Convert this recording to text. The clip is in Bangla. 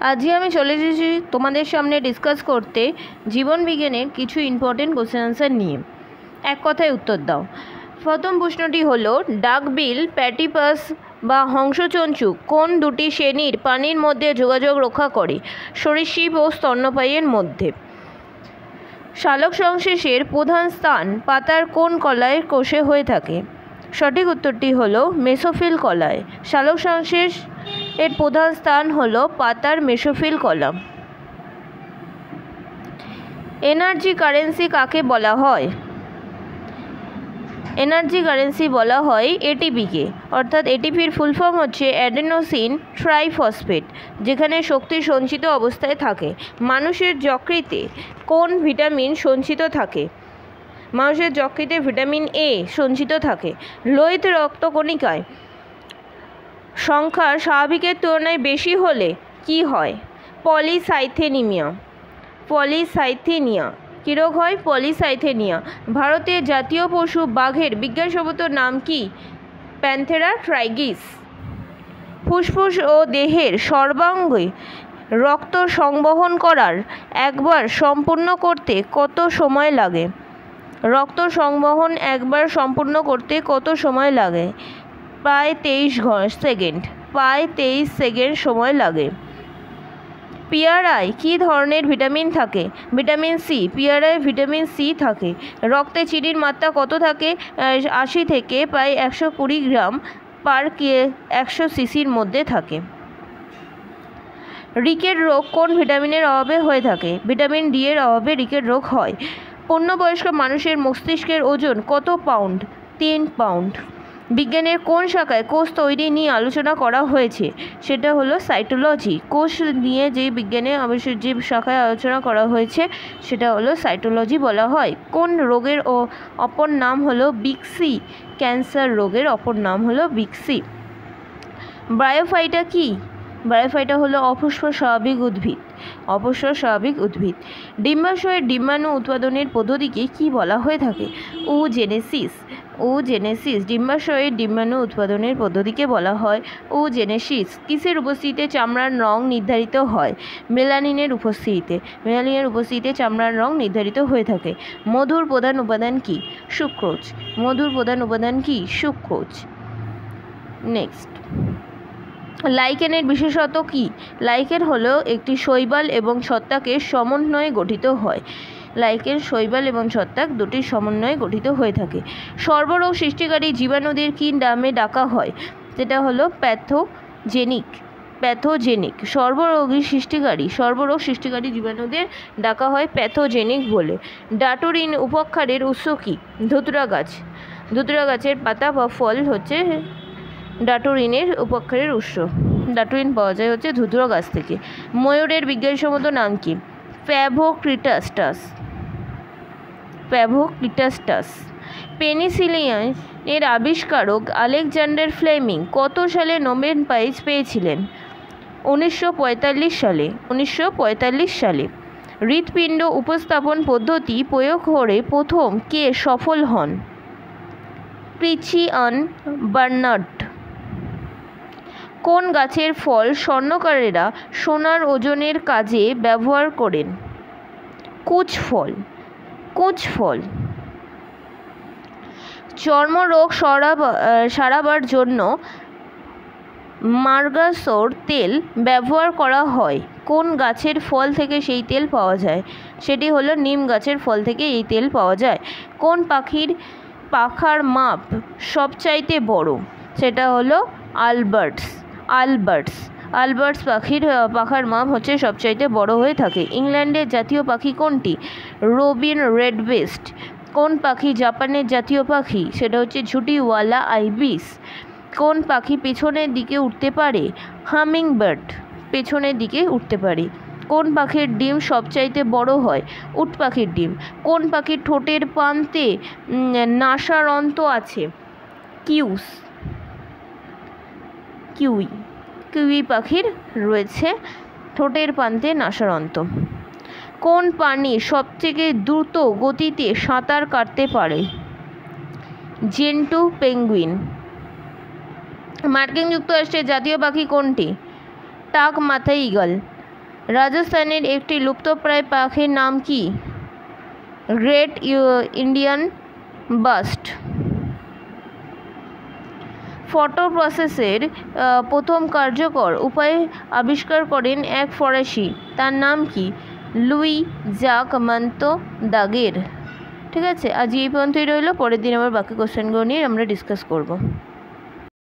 আজকে আমি চলে এসেছি তোমাদের সামনে ডিসকাস করতে জীবন বিজ্ঞানের কিছু ইম্পর্টেন্ট কোশ্চেন আনসার নিয়ে। এক কথায় উত্তর দাও। প্রথম প্রশ্নটি হলো, ডাকবিল প্যাটিপাস বা হংসচঞ্চু কোন দুটি শ্রেণীর প্রাণীর মধ্যে যোগাযোগ রক্ষা করে? সরীসৃপ ও স্তন্যপায়ীর মধ্যে। সালোক সংশ্লেষের প্রধান স্থান পাতার কোন কলায় কোষে হয়ে থাকে? সঠিক উত্তরটি হলো মেসোফিল কলায়। সালোক সংশ্লেষ এর প্রধান স্থান হলো পাতার মেসোফিল কলা। এনার্জি কারেন্সি কাকে বলা হয়? এনার্জি কারেন্সি বলা হয় এটিপিকে, অর্থাৎ এটিপির ফুল ফর্ম হচ্ছে অ্যাডেনোসিন ট্রাইফসফেট, যেখানে শক্তি সঞ্চিত অবস্থায় থাকে। মানুষের যকৃতে কোন ভিটামিন সঞ্চিত থাকে? মানুষের যকৃতে ভিটামিন এ সঞ্চিত থাকে। লোহিত রক্তকণিকায় সংখ্যা স্বাভাবিকের তুলনায় বেশি হলে কি হয়? পলিসাইথেমিয়া। পলিসাইথেমিয়া কী রোগ হয়? পলিসাইথেমিয়া। ভারতের জাতীয় পশু বাঘের বিজ্ঞানসম্মত নাম কি? প্যান্থেরা ট্রাইগিস। ফুসফুস ও দেহের সর্বাঙ্গে রক্ত সংবহন করার একবার সম্পূর্ণ করতে কত সময় লাগে? রক্ত সংবহন একবার সম্পূর্ণ করতে কত সময় লাগে? প্রায় 23 সেকেন্ড। প্রায় 23 সেকেন্ড সময় লাগে। পেয়ারায় কী ধরনের ভিটামিন থাকে? Vitamin C. পেয়ারায় ভিটামিন সি থাকে। রক্তে চিনির মাত্রা কত থাকে? 80 থেকে প্রায় 120 গ্রাম পার 100 সিসির মধ্যে থাকে। রিকেট রোগ কোন ভিটামিনের অভাবে হয়ে থাকে? ভিটামিন ডি এর অভাবে রিকেট রোগ হয়। পূর্ণবয়স্ক মানুষের মস্তিষ্কের ওজন কত পাউন্ড? 3 পাউন্ড। বিজ্ঞানের কোন শাখায় কোষ তৈরি নিয়ে আলোচনা করা হয়েছে? সেটা হলো সাইটোলজি। কোষ নিয়ে যে বিজ্ঞানের যে শাখায় আলোচনা করা হয়েছে সেটা হলো সাইটোলজি বলা হয়। কোন রোগের অপর নাম হলো বিগ সি? ক্যান্সার রোগের অপর নাম হলো বিগ সি। ব্রায়োফাইটা কি? ব্রায়োফাইটা হলো অপুষ্প স্বাভাবিক উদ্ভিদ। অপুষ্প স্বাভাবিক উদ্ভিদ। ডিম্বাশয়ের ডিম্বাণু উৎপাদনের পদ্ধতিকে কি বলা হয়ে থাকে? ওজেনেসিস। ওজেনেসিস। ডিম্বাশয়ের ডিম্বাণু উৎপাদনের পদ্ধতিকে বলা হয় ওজেনেসিস। কিসের উপস্থিতিতে চামড়ার রং নির্ধারিত হয়? মেলানিনের উপস্থিতিতে। মেলানিনের উপস্থিতিতে চামড়ার রং নির্ধারিত হয়ে থাকে। মধুর প্রধান উপাদান কি? সুক্রোজ। মধুর প্রধান উপাদান কি? সুক্রোজ। নেক্সট, লাইকেনের বিশেষত কি? লাইকেন হলো একটি শৈবাল এবং ছত্রাকের সমন্বয়ে গঠিত হয়। লাইকেন শৈবাল এবং ছত্রাক দুটির সমন্বয়ে গঠিত হয়ে থাকে। সর্বরোগ সৃষ্টিকারী জীবাণুদের কী নামে ডাকা হয়? সেটা হলো প্যাথোজেনিক। প্যাথোজেনিক। সর্বরোগ সৃষ্টিকারী জীবাণুদের ডাকা হয় প্যাথোজেনিক বলে। ডাটুরিন উপাক্ষারের উৎস কি? ধুতরা গাছ। ধুতরা গাছের পাতা বা ফল হচ্ছে ডাটুরিনের উপাক্ষারের উৎস। ডাটুরিন পাওয়া যায় হচ্ছে ধুতরা গাছ থেকে। ময়ূরের বিজ্ঞানসম্মত নাম কি? ফ্যাভোক্রিটাস্টাস। ফ্যাভোক্রিটাস্টাস। পেনিসিলিনের আবিষ্কারক আলেকজান্ডার ফ্লেমিং কত সালে নোবেল প্রাইজ পেয়েছিলেন? 1945 সালে। 1945 সালে। হৃৎপিণ্ড উপস্থাপন পদ্ধতি প্রয়োগ করে প্রথম কে সফল হন? Christian Barnard. কোন গাছের ফল স্বর্ণকারেরা সোনার ওজনের কাজে ব্যবহার করেন? কুচ ফল। কুচ ফল। চর্মরোগ সারাবার জন্য মার্গাসোর তেল ব্যবহার করা হয়। কোন গাছের ফল থেকে সেই তেল পাওয়া যায়? সেটি হলো নিম গাছের ফল থেকে এই তেল পাওয়া যায়। কোন পাখির পাখার মাপ সবচাইতে বড়? সেটা হলো আলবার্টস। আলবার্টস। আলবার্টস পাখির পাখার মাপ হচ্ছে সবচাইতে বড় হয়ে থাকে। ইংল্যান্ডের জাতীয় পাখি কোনটি? রবিন রেডবেস্ট। কোন পাখি জাপানের জাতীয় পাখি? সেটা হচ্ছে ঝুঁটিওয়ালা আইবিস। কোন পাখি পেছনের দিকে উঠতে পারে? হামিংবার্ড পেছনের দিকে উঠতে পারে। কোন পাখির ডিম সবচাইতে বড় হয়? উট পাখির ডিম। কোন পাখির ঠোঁটের প্রান্তে নাসারন্ধ্র আছে? কিউস। কিউই। কিউই পাখির রয়েছে ঠোঁটের প্রান্তে নাসারন্ধ্র। কোন প্রাণী সবথেকে দ্রুত গতিতে সাঁতার কাটতে পারে? জেন্টু পেঙ্গুইন। মার্কিন যুক্তরাষ্ট্রের জাতীয় পাখি কোনটি? টাক মাথায় ঈগল। রাজস্থানের একটি লুপ্তপ্রায় পাখির নাম কি? Great Indian bast. ফটো প্রসেসের প্রথম কার্যকর উপায় আবিষ্কার করেন এক ফরাসি, তার নাম কি? লুই জাক মান্তো দাগের। ঠিক আছে, আজ এই পর্যন্তই রইল। পরের দিন আবার বাকি কোশ্চেনগুলো নিয়ে আমরা ডিসকাস করব।